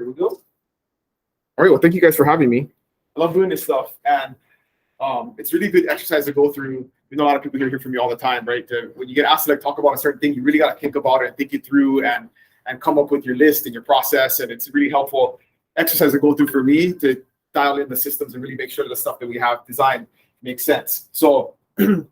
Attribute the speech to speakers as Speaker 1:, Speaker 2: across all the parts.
Speaker 1: Here we go. All right, well, thank you guys for having me. I love doing this stuff, and it's really good exercise to go through. You know, a lot of people hear from me all the time, right? When you get asked to like talk about a certain thing, you really got to think about it and think it through and come up with your list and your process. And it's really helpful exercise to go through for me to dial in the systems and really make sure that the stuff that we have designed makes sense. So now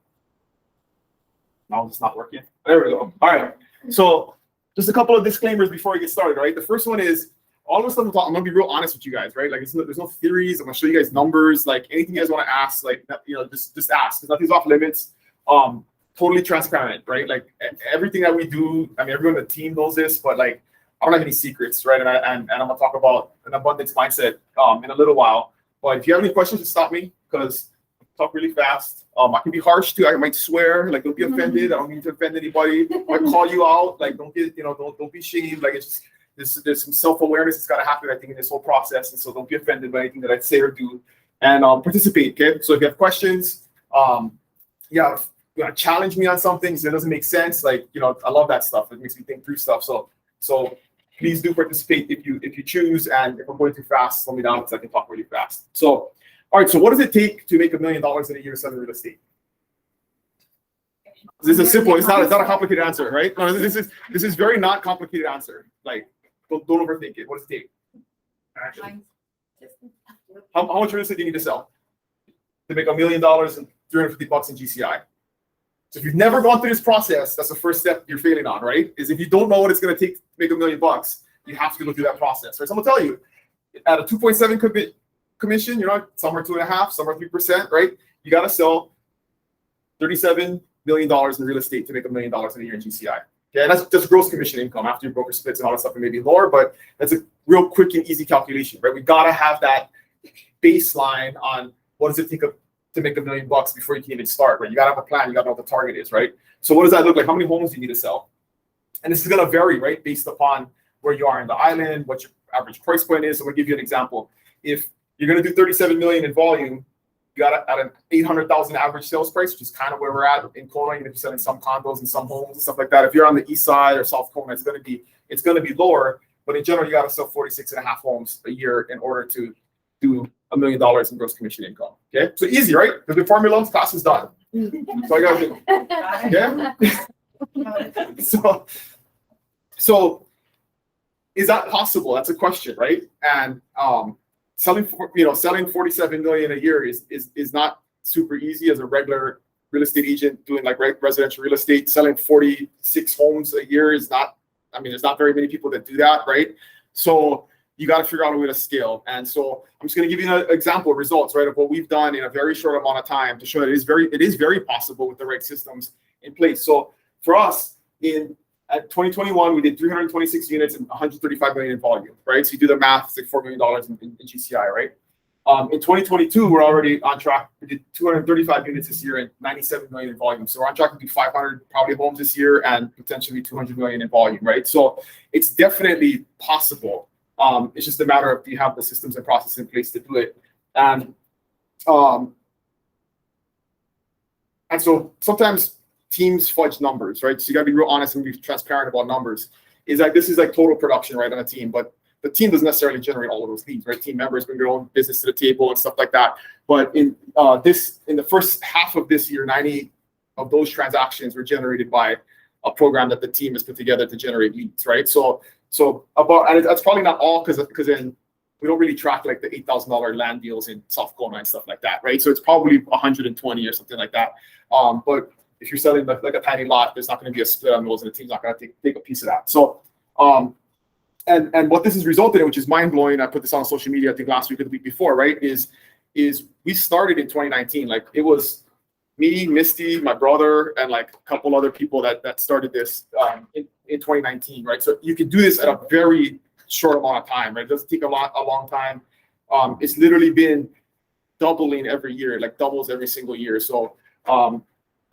Speaker 1: it's not working. There we go. All right. So just a couple of disclaimers before we get started, right? The first one is all the stuff I'm going to be real honest with you guys, right? Like there's no theories. I'm going to show you guys numbers. Like anything you guys want to ask, like, you know, just ask. Because nothing's off limits. Totally transparent, right? Like everything that we do, I mean, everyone on the team knows this, but like I don't have any secrets, right? And I'm going to talk about an abundance mindset in a little while. But if you have any questions, just stop me because I talk really fast. I can be harsh too. I might swear, like don't be offended. I don't mean to offend anybody. I might call you out, like don't get, you know, don't be shamed. Like it's just there's some self-awareness that's got to happen, I think, in this whole process. And so don't be offended by anything that I say or do, and participate. Okay. So if you have questions, you want to challenge me on something so it doesn't make sense. Like, you know, I love that stuff. It makes me think through stuff. So please do participate if you choose. And if I'm going too fast, slow me down because I can talk really fast. So, all right. So what does it take to make $1 million in a year selling real estate? This is simple. It's not a complicated answer, right? No, this is very not complicated answer. Like, don't overthink it. What does it take? Actually, how much real estate do you need to sell to make $1 million and $350 in GCI? So if you've never gone through this process, that's the first step you're failing on, right? Is if you don't know what it's going to take to make $1 million, you have to go through that process, right? So I'm going to tell you, at a 2.7 commission, you know, somewhere 2.5, somewhere 3%, right? You got to sell $37 million in real estate to make $1 million in a year in GCI. Okay, and that's just gross commission income after your broker splits and all that stuff. It may be lower, but that's a real quick and easy calculation, right? We got to have that baseline on what does it take to make $1 million before you can even start, right? You got to have a plan. You got to know what the target is, right? So what does that look like? How many homes do you need to sell? And this is going to vary, right? Based upon where you are in the island, what your average price point is. So I'm going to give you an example. If you're going to do 37 million in volume, you got at an 800,000 average sales price, which is kind of where we're at in Kona. Even if you're selling some condos and some homes and stuff like that. If you're on the east side or South Kona, it's going to be lower. But in general, you got to sell 46.5 homes a year in order to do $1 million in gross commission income. Okay, so easy, right? Because the formula, class is done. So I got to do. Yeah. So is that possible? That's a question, right? And selling 47 million a year is not super easy as a regular real estate agent doing like residential real estate. Selling 46 homes a year is not. I mean, there's not very many people that do that, right? So you got to figure out a way to scale. And so I'm just going to give you an example of results, right, of what we've done in a very short amount of time to show that it is very possible with the right systems in place. So for us, at 2021, we did 326 units and 135 million in volume, right? So you do the math, it's like $4 million in GCI, right? In 2022, we're already on track. We did 235 units this year and 97 million in volume. So we're on track to do 500 probably homes this year and potentially 200 million in volume, right? So it's definitely possible. It's just a matter of do you have the systems and processes in place to do it. And so sometimes teams fudge numbers, right? So you gotta be real honest and be transparent about numbers. This is like total production, right, on a team, but the team doesn't necessarily generate all of those leads, right? Team members bring their own business to the table and stuff like that. But in the first half of this year, 90 of those transactions were generated by a program that the team has put together to generate leads, right? So and that's probably not all because then we don't really track like the $8,000 land deals in South Kona and stuff like that, right? So it's probably 120 or something like that. But if you're selling like a tiny lot, there's not going to be a split on those, and the team's not going to take a piece of that. So, and what this has resulted in, which is mind blowing, I put this on social media, I think last week or the week before, right? Is we started in 2019. Like it was me, Misty, my brother, and like a couple other people that started this in 2019, right? So you can do this at a very short amount of time, right? It doesn't take a long time. It's literally been doubling every year, like doubles every single year. So,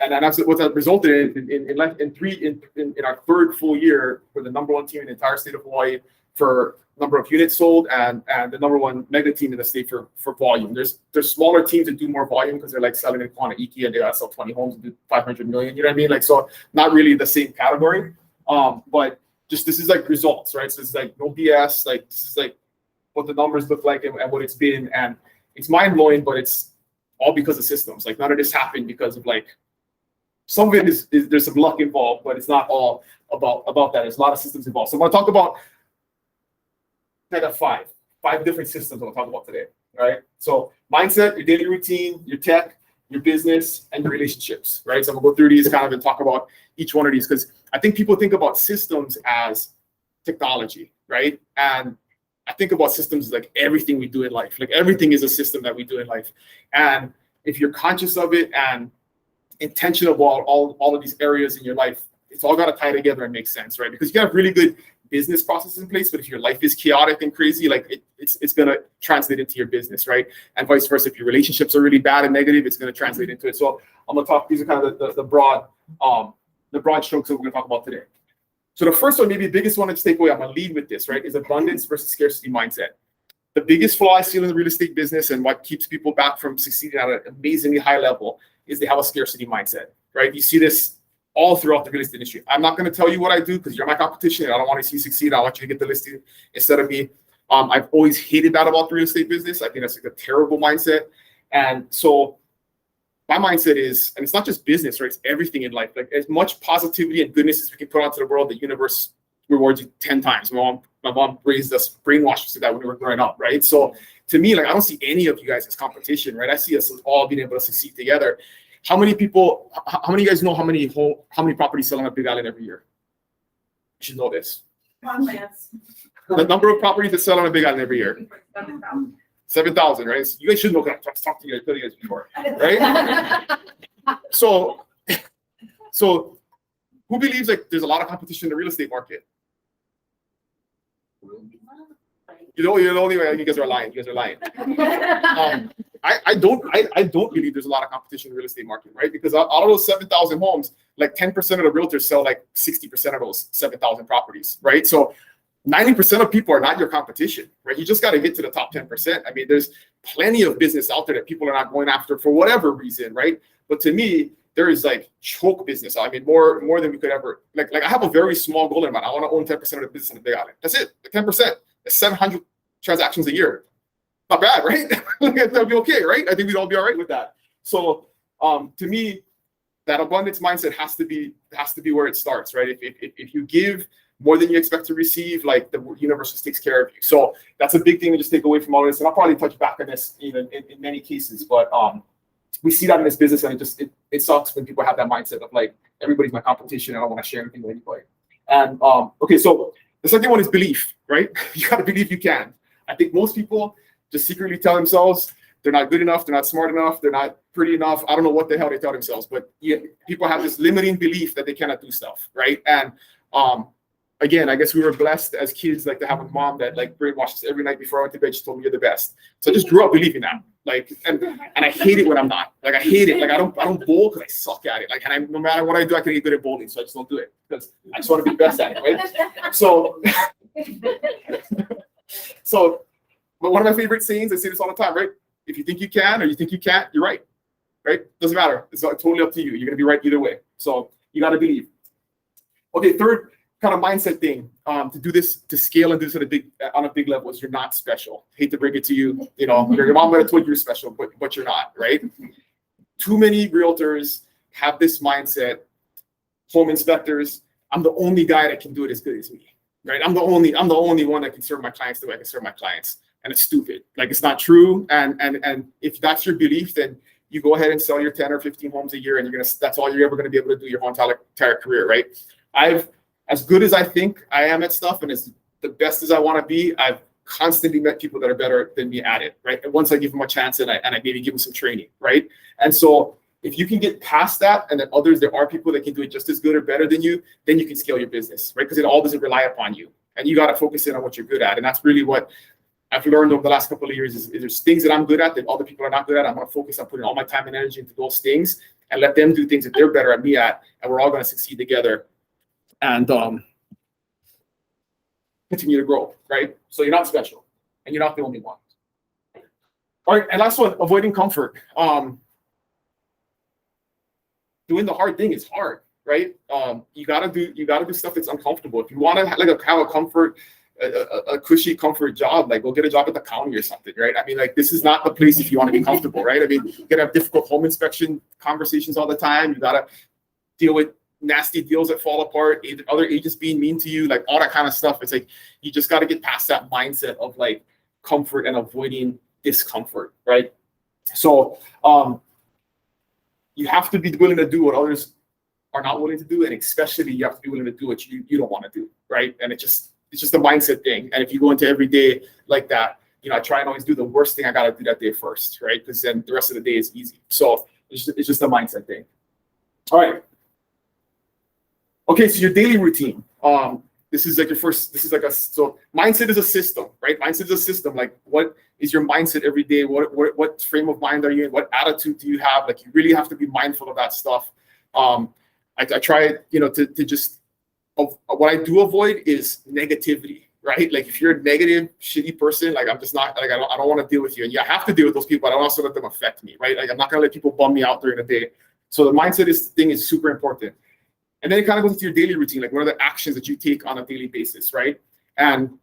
Speaker 1: and that's what that resulted in our third full year for the number one team in the entire state of Hawaii for number of units sold and the number one mega team in the state for volume. There's smaller teams that do more volume because they're like selling in Kona Iki and they gotta sell 20 homes and do 500 million. You know what I mean? Like, so not really the same category. But just this is like results, right? So it's like no BS. Like this is like what the numbers look like and what it's been. And it's mind blowing, but it's all because of systems. Like none of this happened because of like, some of it is there's some luck involved, but it's not all about that. There's a lot of systems involved. So I'm going to talk about kind of five different systems I'll talk about today. All right. So mindset, your daily routine, your tech, your business, and your relationships. Right. So I'm gonna go through these kind of and talk about each one of these, because I think people think about systems as technology, right? And I think about systems like everything we do in life. Like everything is a system that we do in life. And if you're conscious of it and intentional about all of these areas in your life, it's all got to tie together and make sense, right? Because you can have really good business processes in place, but if your life is chaotic and crazy, like it's going to translate into your business, right? And vice versa. If your relationships are really bad and negative, it's going to translate into it. So I'm going to talk, these are kind of the broad strokes that we're going to talk about today. So the first one, maybe the biggest one to take away, I'm going to lead with this, right, is abundance versus scarcity mindset. The biggest flaw I see in the real estate business and what keeps people back from succeeding at an amazingly high level is they have a scarcity mindset, right? You see this all throughout the real estate industry. I'm not going to tell you what I do because you're my competition. And I don't want to see you succeed. I want you to get the listing instead of me. I've always hated that about the real estate business. I think that's like a terrible mindset. And so my mindset is, and it's not just business, right? It's everything in life. Like as much positivity and goodness as we can put onto the world, the universe rewards you 10 times. My mom raised us, brainwashed us to that when we were growing up, right? So to me, like I don't see any of you guys as competition, right? I see us all being able to succeed together. How many of you guys know how many properties sell on a Big Island every year? You should know this. The number of properties that sell on a Big Island every year. 7,000, right? So you guys should know that. I talked to you guys before, right? So who believes like there's a lot of competition in the real estate market? You're the only way. You guys are lying. You guys are lying. I don't believe there's a lot of competition in the real estate market, right? Because out of those 7,000 homes, like 10% of the realtors sell like 60% of those 7,000 properties, right? So 90% of people are not your competition, right? You just got to get to the top 10%. I mean, there's plenty of business out there that people are not going after for whatever reason, right? But to me, there is like choke business. I mean, more than we could ever, like I have a very small goal in mind. I want to own 10% of the business in the Big Island. That's it, 10%. That's 700 transactions a year. Not bad, right? That'll be okay, right? I think we'd all be all right with that. So to me, that abundance mindset has to be where it starts, right? If you give more than you expect to receive, like the universe just takes care of you. So that's a big thing to just take away from all this. And I'll probably touch back on this even in many cases, but we see that in this business, and it sucks when people have that mindset of like everybody's my competition. I don't want to share anything with anybody. And okay, so the second one is belief, right? You got to believe you can. I think most people just secretly tell themselves they're not good enough, they're not smart enough, they're not pretty enough. I don't know what the hell they tell themselves, but yeah, people have this limiting belief that they cannot do stuff, right? And again, I guess we were blessed as kids, like to have a mom that like brainwashed us every night before I went to bed. She told me you're the best. So I just grew up believing that. Like, and I hate it when I'm not. Like I hate it. Like I don't bowl because I suck at it. Like, and no matter what I do, I can get good at bowling. So I just don't do it because I just want to be the best at it, right? So, but one of my favorite sayings, I say this all the time, right? If you think you can or you think you can't, you're right, right? Doesn't matter. It's totally up to you. You're gonna be right either way. So you got to believe. Okay, third kind of mindset thing to do this, to scale and do this on a big level is you're not special. Hate to break it to you, your mom might have told you you're special, but you're not, right? Too many realtors have this mindset. Home inspectors, I'm the only guy that can do it as good as me, right? I'm the only one that can serve my clients the way I can serve my clients, and it's stupid. Like it's not true. And if that's your belief, then you go ahead and sell your 10 or 15 homes a year, and that's all you're ever going to be able to do your whole entire career, right? As good as I think I am at stuff and as the best as I want to be, I've constantly met people that are better than me at it, right? And once I give them a chance and I maybe give them some training, right? And so if you can get past that, and then there are people that can do it just as good or better than you, then you can scale your business, right? Because it all doesn't rely upon you. And you got to focus in on what you're good at. And that's really what I've learned over the last couple of years is there's things that I'm good at that other people are not good at. I'm going to focus on putting all my time and energy into those things and let them do things that they're better at me at. And we're all going to succeed together. And continue to grow, right? So you're not special, and you're not the only one. All right, and last one, avoiding comfort. Doing the hard thing is hard, right? You gotta do stuff that's uncomfortable. If you want to have a comfort a cushy comfort job, like go get a job at the county or something, right? I mean, like this is not the place if you want to be comfortable, right? I mean, you gotta have difficult home inspection conversations all the time. You gotta deal with nasty deals that fall apart, other agents being mean to you, like all that kind of stuff. It's like you just got to get past that mindset of like comfort and avoiding discomfort, right? So you have to be willing to do what others are not willing to do, and especially you have to be willing to do what you don't want to do, right? And it's just a mindset thing. And if you go into every day like that, I try and always do the worst thing I got to do that day first, right? Because then the rest of the day is easy. So it's just a mindset thing. All right. Okay, so your daily routine. This is like so mindset is a system, right? Mindset is a system. Like, what is your mindset every day? What frame of mind are you in? What attitude do you have? Like, you really have to be mindful of that stuff. I try, to just, what I do avoid is negativity, right? Like, if you're a negative, shitty person, like, I'm just not, like, I don't want to deal with you. And I have to deal with those people. I don't also let them affect me, right? Like, I'm not going to let people bum me out during the day. So the mindset thing is super important. And then it kind of goes into your daily routine. Like, what are the actions that you take on a daily basis, right? And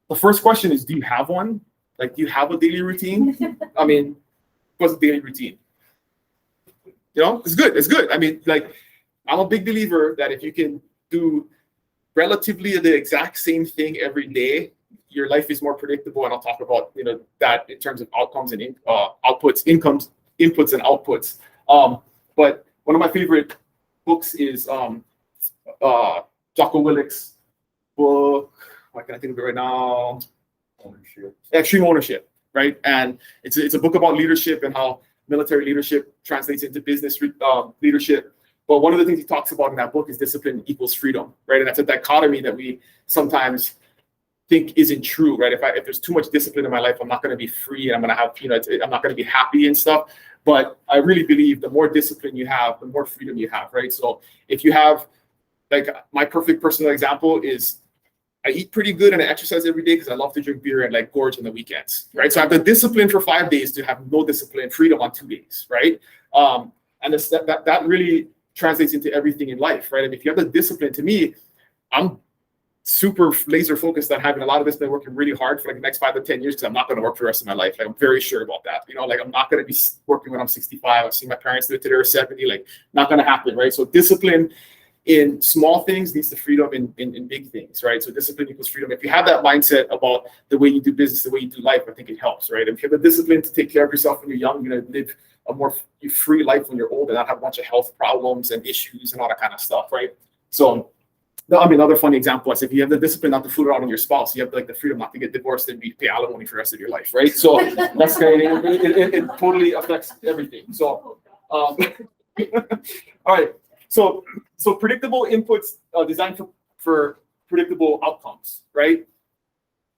Speaker 1: the first question is, do you have one? Like, do you have a daily routine? I mean, what's a daily routine? It's good. It's good. I mean, like, I'm a big believer that if you can do relatively the exact same thing every day, your life is more predictable. And I'll talk about, that in terms of outcomes and outputs, inputs and outputs. But one of my favorite books is Jocko Willick's book. Why can't I think of it right now? Extreme Ownership, right? And it's a book about leadership and how military leadership translates into business leadership. But one of the things he talks about in that book is discipline equals freedom, right? And that's a dichotomy that we sometimes think isn't true, right? If there's too much discipline in my life, I'm not going to be free, and I'm going to have, I'm not going to be happy and stuff. But I really believe the more discipline you have, the more freedom you have, right? So if you have, like, my perfect personal example is I eat pretty good and I exercise every day because I love to drink beer and like gorge on the weekends, right? So I have the discipline for 5 days to have no discipline, freedom on 2 days, right? And that really translates into everything in life, right? I mean, if you have the discipline, to me, I'm super laser focused on having a lot of this, been working really hard for like the next 5 to 10 years because I'm not going to work for the rest of my life. Like, I'm very sure about that. Like, I'm not going to be working when I'm 65. I've seen my parents do it till they're 70. Like, not going to happen, right? So discipline in small things leads to freedom in big things, right? So discipline equals freedom. If you have that mindset about the way you do business, the way you do life, I think it helps, right? If you have the discipline to take care of yourself when you're young, you're going to live a more free life when you're old and not have a bunch of health problems and issues and all that kind of stuff, right? So, I mean, another funny example is if you have the discipline not to fool around on your spouse, you have like the freedom not to get divorced and pay alimony for the rest of your life, right? So that's kind of, it totally affects everything. So, all right. So predictable inputs designed for predictable outcomes, right?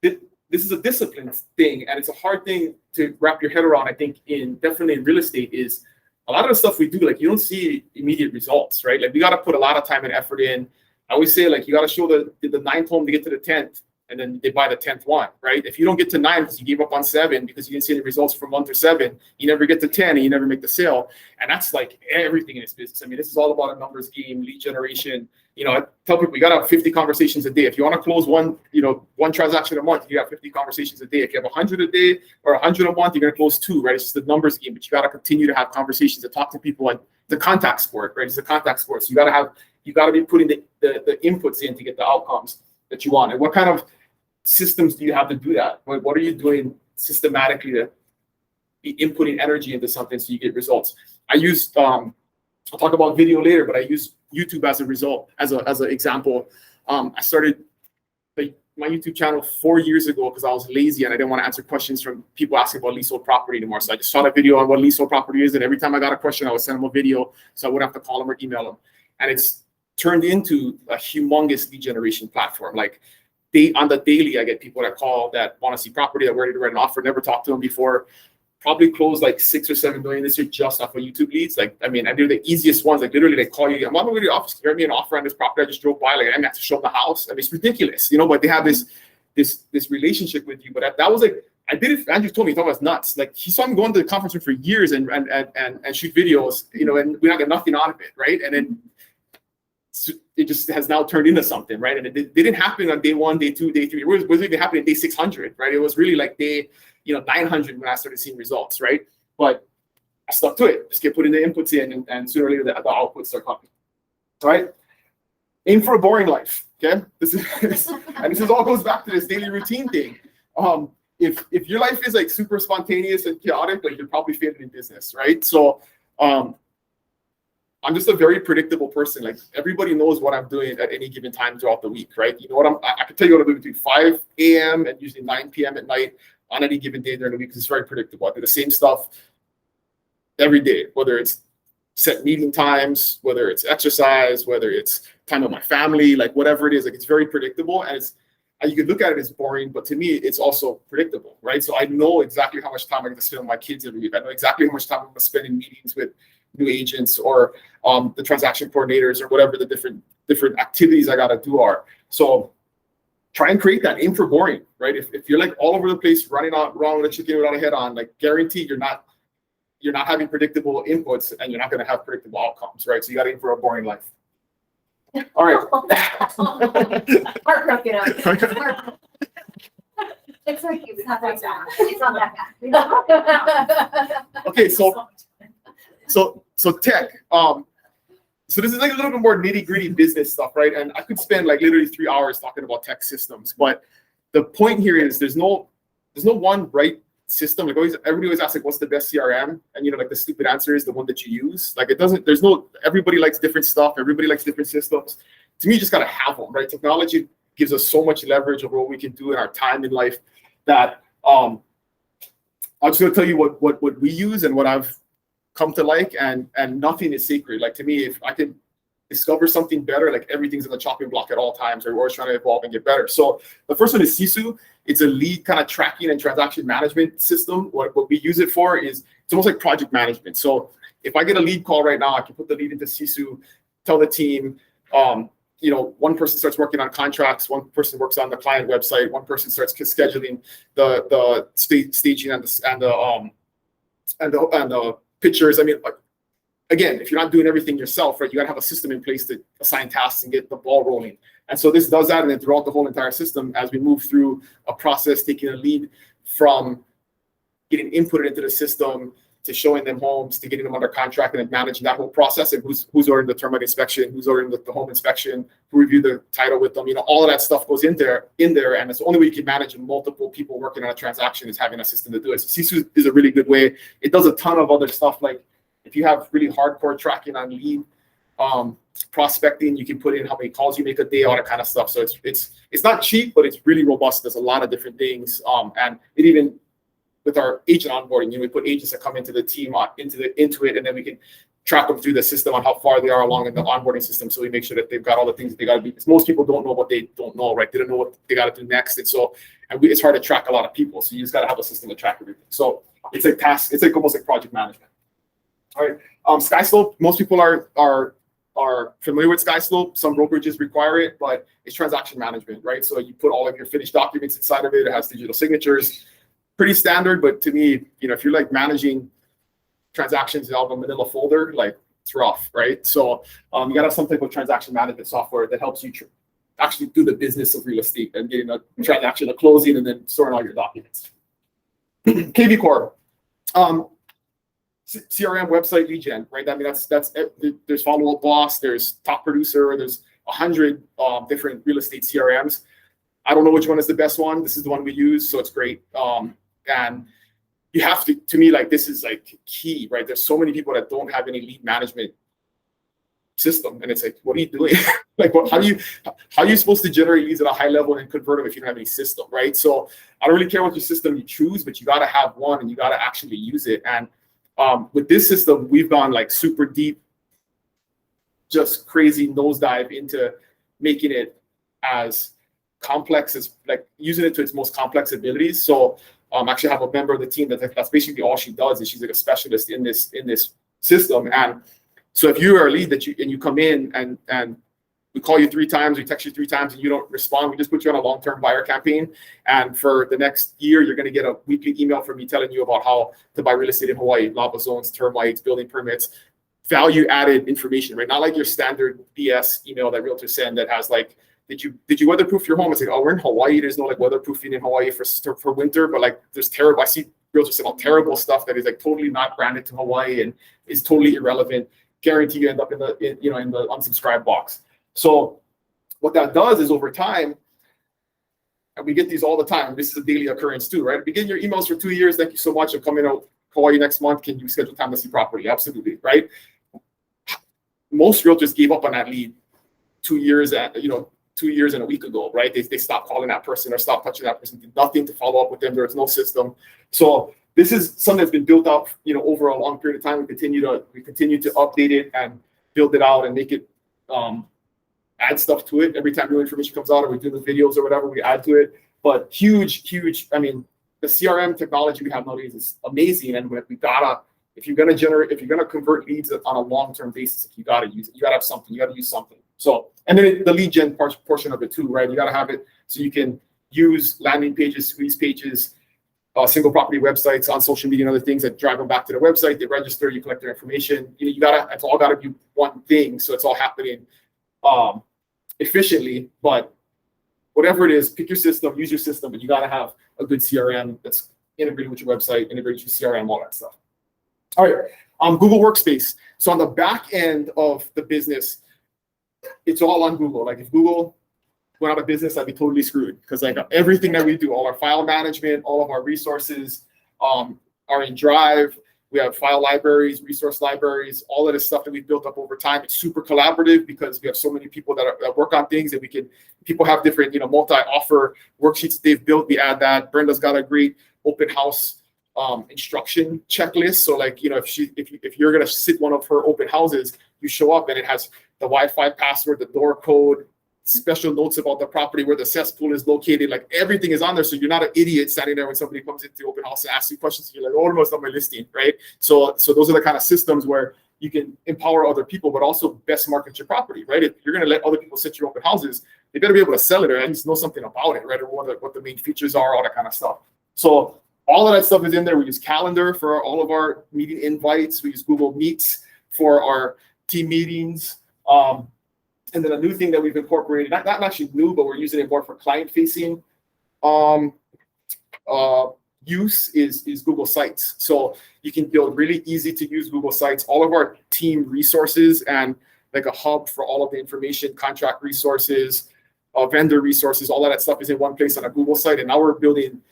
Speaker 1: This is a discipline thing, and it's a hard thing to wrap your head around. I think definitely in real estate is a lot of the stuff we do, like, you don't see immediate results, right? Like, we got to put a lot of time and effort in. I always say, like, you got to show the 9th home to get to the 10th, and then they buy the 10th one, right? If you don't get to 9 because you gave up on 7 because you didn't see any results from 1 through 7, you never get to 10 and you never make the sale. And that's like everything in this business. I mean, this is all about a numbers game, lead generation. I tell people you got to have 50 conversations a day. If you want to close one transaction a month, you have 50 conversations a day. If you have 100 a day or 100 a month, you're going to close 2, right? It's just the numbers game, but you got to continue to have conversations, to talk to people. And the contact sport, right? It's a contact sport. So you got to be putting the inputs in to get the outcomes that you want. And what kind of systems do you have to do that? What are you doing systematically to be inputting energy into something so you get results? I used, I'll talk about video later, but I use YouTube as a result, as an example. I started my YouTube channel 4 years ago because I was lazy and I didn't want to answer questions from people asking about leasehold property anymore. So I just shot a video on what leasehold property is, and every time I got a question, I would send them a video so I wouldn't have to call them or email them. And it's turned into a humongous lead generation platform. Like, on the daily, I get people that call that want to see property, that are ready to write an offer, never talked to them before. Probably closed like 6 or 7 million this year just off of YouTube leads. Like, I mean, I do the easiest ones. Like, literally, they call you. I'm on my way to the office. Can you write me an offer on this property I just drove by? Like, I didn't have to show them the house. I mean, it's ridiculous, but they have this relationship with you. But that was like, I did it. Andrew told me, he thought I was nuts. Like, he saw me going to the conference room for years and shoot videos, and we not get nothing out of it, right? And then it just has now turned into something, right? And it didn't happen on day 1, day 2, day 3. It wasn't even happening day 600, right? It was really like day 900 when I started seeing results, right? But I stuck to it. Just kept putting the inputs in, and sooner or later the outputs start coming. All right? Aim for a boring life. Okay? This all goes back to this daily routine thing. If your life is like super spontaneous and chaotic, like you're probably failing in business, right? So I'm just a very predictable person. Like everybody knows what I'm doing at any given time throughout the week, right? You know what I can tell you what I'm doing between 5 a.m. and usually 9 p.m. at night on any given day during the week, because it's very predictable. I do the same stuff every day, whether it's set meeting times, whether it's exercise, whether it's time with my family, like whatever it is, like it's very predictable. And you could look at it as boring, but to me, it's also predictable, right? So I know exactly how much time I get to spend with my kids every week. I know exactly how much time I'm going to spend in meetings with new agents or the transaction coordinators or whatever the different activities I got to do are. So try and create that. Aim for boring, right? If you're like all over the place, running out wrong, the chicken without a head on, like guaranteed you're not having predictable inputs and you're not going to have predictable outcomes, right? So you got to aim for a boring life. All right.
Speaker 2: Heartbroken. It's like it's not that bad. It's not that bad.
Speaker 1: Okay, so tech. So this is like a little bit more nitty-gritty business stuff, right? And I could spend like literally 3 hours talking about tech systems, but the point here is there's no one right system. Like everybody always asks like, what's the best CRM? And like the stupid answer is the one that you use. Like everybody likes different stuff. Everybody likes different systems. To me, you just got to have them, right? Technology gives us so much leverage over what we can do in our time in life that I'm just going to tell you what we use and what I've come to like, and nothing is sacred. Like to me, if I can discover something better, like everything's in the chopping block at all times, or we're always trying to evolve and get better. So the first one is Sisu. It's a lead kind of tracking and transaction management system. What we use it for is it's almost like project management. So if I get a lead call right now, I can put the lead into Sisu, tell the team, one person starts working on contracts, one person works on the client website, one person starts scheduling the staging and the pictures. I mean, like, again, if you're not doing everything yourself, right, you gotta have a system in place to assign tasks and get the ball rolling. And so this does that, and then throughout the whole entire system, as we move through a process, taking a lead from getting inputted into the system to showing them homes, to getting them under contract, and then managing that whole process, and who's ordering the termite inspection, who's ordering the home inspection, who review the title with them, all of that stuff goes in there, and it's the only way you can manage multiple people working on a transaction is having a system to do it. So Sisu is a really good way. It does a ton of other stuff, like if you have really hardcore tracking on lead prospecting, you can put in how many calls you make a day, all that kind of stuff. So it's not cheap, but it's really robust. There's a lot of different things, and it even with our agent onboarding, we put agents that come into the team into it, and then we can track them through the system on how far they are along in the onboarding system. So we make sure that they've got all the things that they got to do. Because most people don't know what they don't know, right? They don't know what they got to do next, and it's hard to track a lot of people. So you just got to have a system to track everything. So it's like it's like almost like project management. All right, Skyslope. Most people are familiar with Skyslope. Some brokerages require it, but it's transaction management, right? So you put all of your finished documents inside of it. It has digital signatures. Pretty standard, but to me, if you're like managing transactions out of a manila folder, like it's rough, right? So you gotta have some type of transaction management software that helps you actually do the business of real estate and getting a transaction, a closing, and then storing all your documents. KVcore, CRM, website, lead gen, right? I mean, that's there's Follow Up Boss, there's Top Producer, there's 100 different real estate CRMs. I don't know which one is the best one. This is the one we use, so it's great. And you have to me, like, this is like key, right? There's so many people that don't have any lead management system, and it's like, what are you doing? Like, how are you supposed to generate leads at a high level and convert them if you don't have any system, right? So I don't really care what your system you choose, but you got to have one, and you got to actually use it. And with this system, we've gone like super deep, just crazy nosedive into making it as complex as, like, using it to its most complex abilities. So actually have a member of the team that's basically all she does, is she's like a specialist in this system. And so if you are a lead and you come in and we call you 3 times, we text you 3 times, and you don't respond, we just put you on a long-term buyer campaign. And for the next year, you're going to get a weekly email from me telling you about how to buy real estate in Hawaii, lava zones, termites, building permits, value added information, right? Not like your standard BS email that realtors send that has like, did you weatherproof your home? It's like, oh, we're in Hawaii. There's no like weatherproofing in Hawaii for winter, but like there's terrible. I see realtors send all terrible stuff that is like totally not branded to Hawaii and is totally irrelevant. Guarantee you end up in the unsubscribe box. So what that does is over time, and we get these all the time. This is a daily occurrence too, right? Begin your emails for 2 years. Thank you so much. I'm coming out Hawaii next month. Can you schedule time to see property? Absolutely, right? Most realtors gave up on that lead 2 years and 2 years and a week ago, right? They stopped calling that person or stopped touching that person. Did nothing to follow up with them. There was no system. So this is something that's been built up, over a long period of time. We continue to update it and build it out and make it add stuff to it. Every time new information comes out or we do the videos or whatever, we add to it. But huge, I mean, the CRM technology we have nowadays is amazing. And if you're gonna convert leads on a long-term basis, you gotta use it. You gotta have something. You gotta use something. So, and then the lead gen portion of it too, right? You gotta have it so you can use landing pages, squeeze pages, single property websites on social media and other things that drive them back to the website. They register, you collect their information. It's all gotta be one thing. So it's all happening efficiently. But whatever it is, pick your system, use your system, but you gotta have a good CRM that's integrated with your website, integrated with your CRM, all that stuff. All right, Google Workspace. So on the back end of the business, it's all on Google. Like if Google went out of business, I'd be totally screwed because like everything that we do, all our file management, all of our resources are in Drive. We have file libraries, resource libraries, all of this stuff that we've built up over time. It's super collaborative because we have so many people that work on things, and people have different, multi-offer worksheets they've built. We add that. Brenda's got a great open house instruction checklist. So like, if you're gonna sit one of her open houses, you show up and it has the Wi-Fi password, the door code, special notes about the property, where the cesspool is located, like everything is on there. So you're not an idiot standing there when somebody comes into the open house and asks you questions. And you're like, oh, no, it's not my listing, right? So those are the kind of systems where you can empower other people, but also best market your property, right? If you're going to let other people sit your open houses, they better be able to sell it or at least know something about it, right? Or what the main features are, all that kind of stuff. So all of that stuff is in there. We use Calendar for all of our meeting invites. We use Google Meets for our team meetings. And then a new thing that we've incorporated, not actually new, but we're using it more for client-facing use is Google Sites. So you can build really easy to use Google Sites. All of our team resources and like a hub for all of the information, contract resources, vendor resources, all of that stuff is in one place on a Google site. And now we're building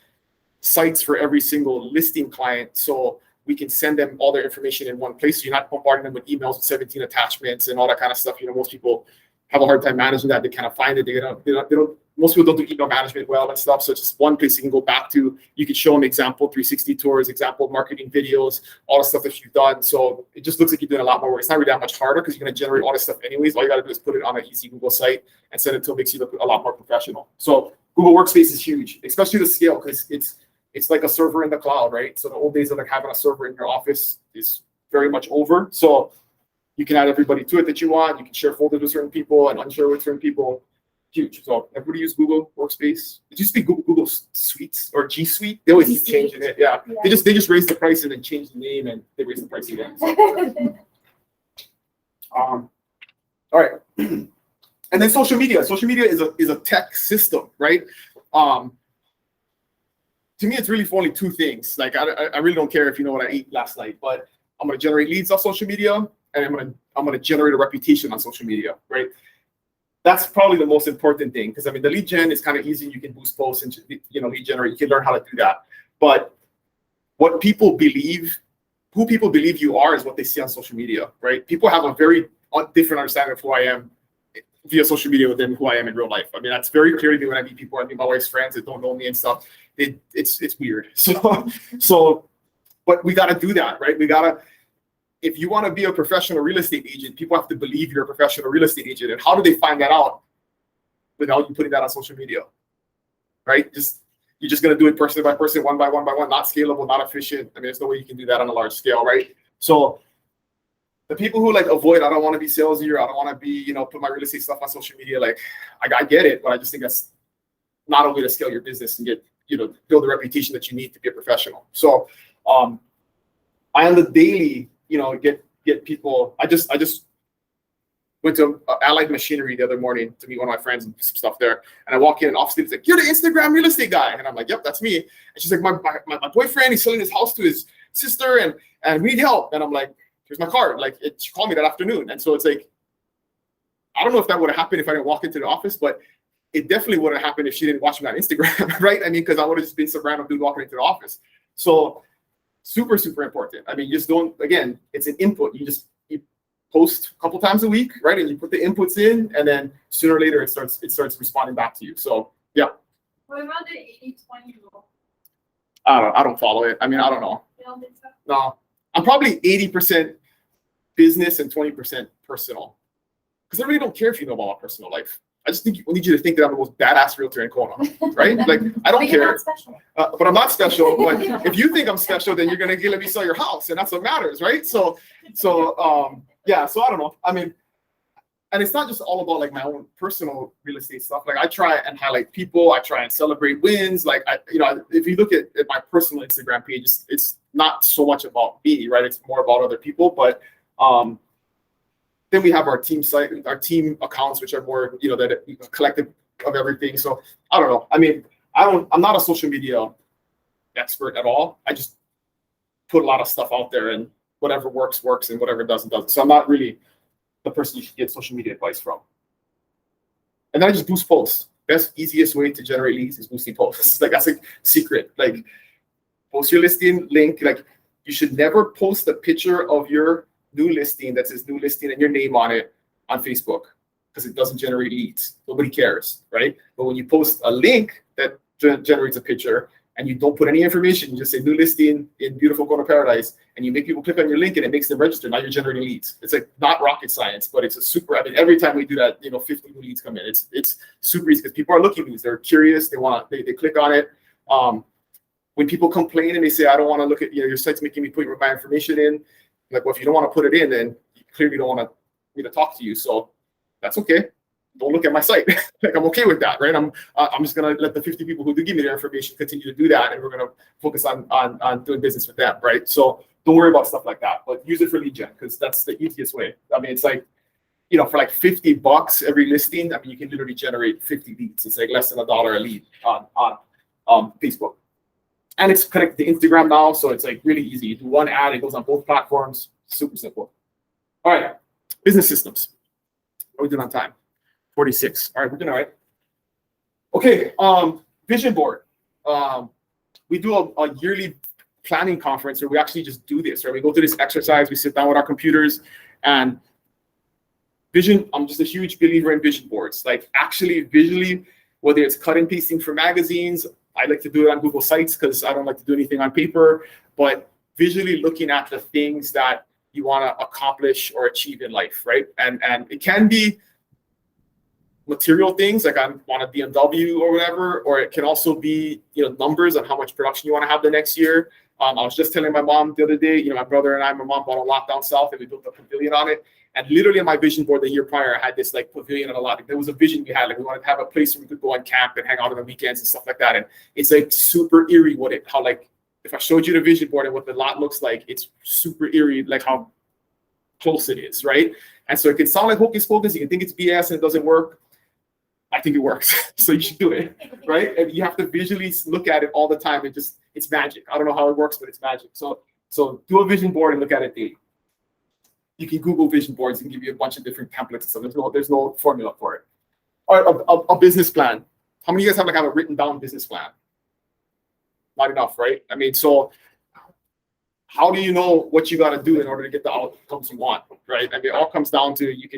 Speaker 1: sites for every single listing client. So we can send them all their information in one place. So you're not bombarding them with emails with 17 attachments and all that kind of stuff. Most people have a hard time managing that. They kind of find it. They don't. Most people don't do email management well and stuff. So it's just one place you can go back to. You can show them example 360 tours, example marketing videos, all the stuff that you've done. So it just looks like you're doing a lot more work. It's not really that much harder because you're going to generate all this stuff anyways. All you got to do is put it on an easy Google site and send it to it. Makes you look a lot more professional. So Google Workspace is huge, especially the scale, because it's like a server in the cloud, right? So the old days of like having a server in your office is very much over. So you can add everybody to it that you want. You can share folders with certain people and unshare with certain people. Huge. So everybody use Google Workspace. It used to be Google Suites or G Suite. They always keep changing it. Yeah. They just raised the price and then changed the name and they raised the price again. So. All right. And then social media. Social media is a tech system, right? To me, it's really for only two things. Like I really don't care if you know what I ate last night, but I'm gonna generate leads off social media, and I'm gonna generate a reputation on social media, right? That's probably the most important thing, because I mean the lead gen is kind of easy. You can boost posts and lead generate. You can learn how to do that. But what people believe, who people believe you are, is what they see on social media, right? People have a very different understanding of who I am via social media than who I am in real life. I mean, that's very clear to me when I meet people. I meet my wife's friends that don't know me and stuff. It's weird. So, but we got to do that, right? We got to, if you want to be a professional real estate agent, people have to believe you're a professional real estate agent. And how do they find that out without you putting that on social media, right? You're just going to do it person by person, one by one, not scalable, not efficient. I mean, there's no way you can do that on a large scale, right? So the people who like avoid, I don't want to be salesy, or I don't want to be, put my real estate stuff on social media. Like, I get it, but I just think that's not a way to scale your business and get, build the reputation that you need to be a professional. So I on the daily, get get people. I just went to Allied Machinery the other morning to meet one of my friends and some stuff there. And I walk in and obviously it's like, you're the Instagram real estate guy. And I'm like, yep, that's me. And she's like, my boyfriend, he's selling his house to his sister and we need help. And I'm like, here's my card. Like she called me that afternoon. And so it's like, I don't know if that would have happened if I didn't walk into the office, but it definitely would have happened if she didn't watch me on Instagram, right? I mean, because I would have just been some random dude walking into the office. So super, super important. I mean, you just don't, again, it's an input. You post a couple times a week, right? And you put the inputs in, and then sooner or later it starts responding back to you. So yeah.
Speaker 2: What about the 80-20 rule?
Speaker 1: I don't follow it. I mean, I don't know.
Speaker 2: You don't think so?
Speaker 1: No, I'm probably 80% business and 20% personal. Because I really don't care if you know about my personal life. I just need you to think that I'm the most badass realtor in Kona, right? Like I don't
Speaker 2: But
Speaker 1: care.
Speaker 2: you're not special.
Speaker 1: But I'm not special. But if you think I'm special, then you're gonna let me sell your house, and that's what matters, right? So yeah. So I don't know. I mean, and it's not just all about like my own personal real estate stuff. Like I try and highlight people. I try and celebrate wins. Like if you look at my personal Instagram page, it's not so much about me, right? It's more about other people. But then we have our team site, our team accounts, which are more, that collective of everything. So I don't know. I mean, I'm not a social media expert at all. I just put a lot of stuff out there, and whatever works, and whatever doesn't. So I'm not really the person you should get social media advice from. And then I just boost posts. Best, easiest way to generate leads is boosting posts. Like that's a secret. Like post your listing link. Like you should never post a picture of your new listing that says new listing and your name on it on Facebook, because it doesn't generate leads. Nobody cares, right? But when you post a link that generates a picture and you don't put any information, you just say new listing in beautiful Kona Paradise, and you make people click on your link and it makes them register. Now you're generating leads. It's like not rocket science, but it's a super, I mean, every time we do that, 50 new leads come in. It's super easy because people are looking at these. They're curious. They click on it. When people complain and they say, I don't want to look at, your site's making me put my information in. Like, well, if you don't want to put it in, then you clearly don't want me to talk to you. So that's okay. Don't look at my site. Like, I'm okay with that, right? I'm just gonna let the 50 people who do give me their information continue to do that, and we're gonna focus on doing business with them, right? So don't worry about stuff like that, but use it for lead gen, because that's the easiest way. I mean, it's like, for like $50 every listing, I mean, you can literally generate 50 leads. It's like less than $1 a lead on Facebook. And it's connected to Instagram now, so it's like really easy. You do one ad, it goes on both platforms. Super simple. All right, business systems. What are we doing on time? 46. All right, we're doing all right. Okay, vision board. We do a yearly planning conference where we actually just do this, right? We go through this exercise, we sit down with our computers, and vision, I'm just a huge believer in vision boards. Like actually visually, whether it's cut and pasting for magazines, I like to do it on Google Sites because I don't like to do anything on paper, but visually looking at the things that you want to accomplish or achieve in life, right? And it can be material things, like I want a BMW or whatever, or it can also be, numbers on how much production you want to have the next year. I was just telling my mom the other day, my brother and my mom bought a lot down south, and we built a pavilion on it. And literally on my vision board the year prior, I had this like pavilion and a lot. There was a vision we had, like we wanted to have a place where we could go on camp and hang out on the weekends and stuff like that. And it's like super eerie how like, if I showed you the vision board and what the lot looks like, it's super eerie, like how close it is, right? And so it can sound like hocus pocus. You can think it's BS and it doesn't work. I think it works. So you should do it, right? And you have to visually look at it all the time. It's magic. I don't know how it works, but it's magic. So do a vision board and look at it daily. You can Google vision boards and give you a bunch of different templates. So there's no formula for it. All right, a business plan. How many of you guys have a written down business plan? Not enough, right? I mean, so how do you know what you got to do in order to get the outcomes you want, right? I mean, it all comes down to you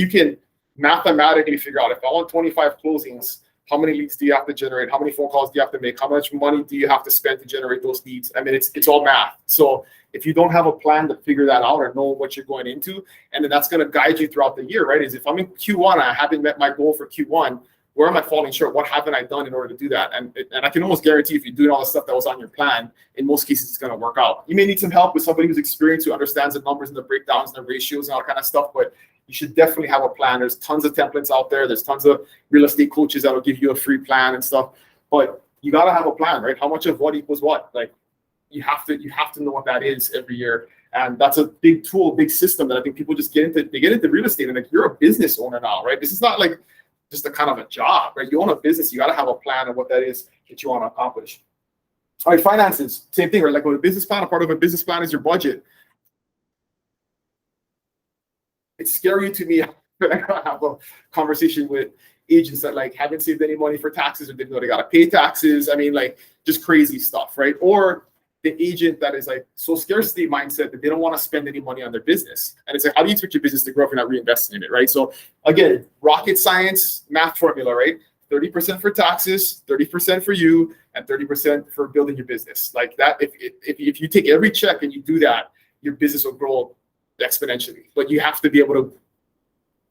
Speaker 1: can mathematically figure out, if I want 25 closings, how many leads do you have to generate? How many phone calls do you have to make? How much money do you have to spend to generate those leads? I mean, it's all math. So if you don't have a plan to figure that out or know what you're going into, and then that's going to guide you throughout the year, right? Is if I'm in Q1, I haven't met my goal for Q1, where am I falling short? What haven't I done in order to do that? And I can almost guarantee if you're doing all the stuff that was on your plan, in most cases, it's going to work out. You may need some help with somebody who's experienced, who understands the numbers and the breakdowns and the ratios and all that kind of stuff, but you should definitely have a plan. There's tons of templates out there. There's tons of real estate coaches that will give you a free plan and stuff, but you got to have a plan, right? How much of what equals what? Like you have to know what that is every year. And that's a big tool, big system that I think people just get into real estate, and like, you're a business owner now, right? This is not like just a kind of a job, right? You own a business, you got to have a plan of what that is that you want to accomplish. All right, finances, same thing, right? Like with a business plan, a part of a business plan is your budget. It's scary to me when I have a conversation with agents that like haven't saved any money for taxes, or didn't know they got to pay taxes. I mean, like, just crazy stuff, right? Or the agent that is like so scarcity mindset that they don't want to spend any money on their business. And it's like, how do you expect your business to grow if you're not reinvesting in it, right? So again, rocket science, math formula, right? 30% for taxes, 30% for you, and 30% for building your business. Like that, if you take every check and you do that, your business will grow exponentially. But you have to be able to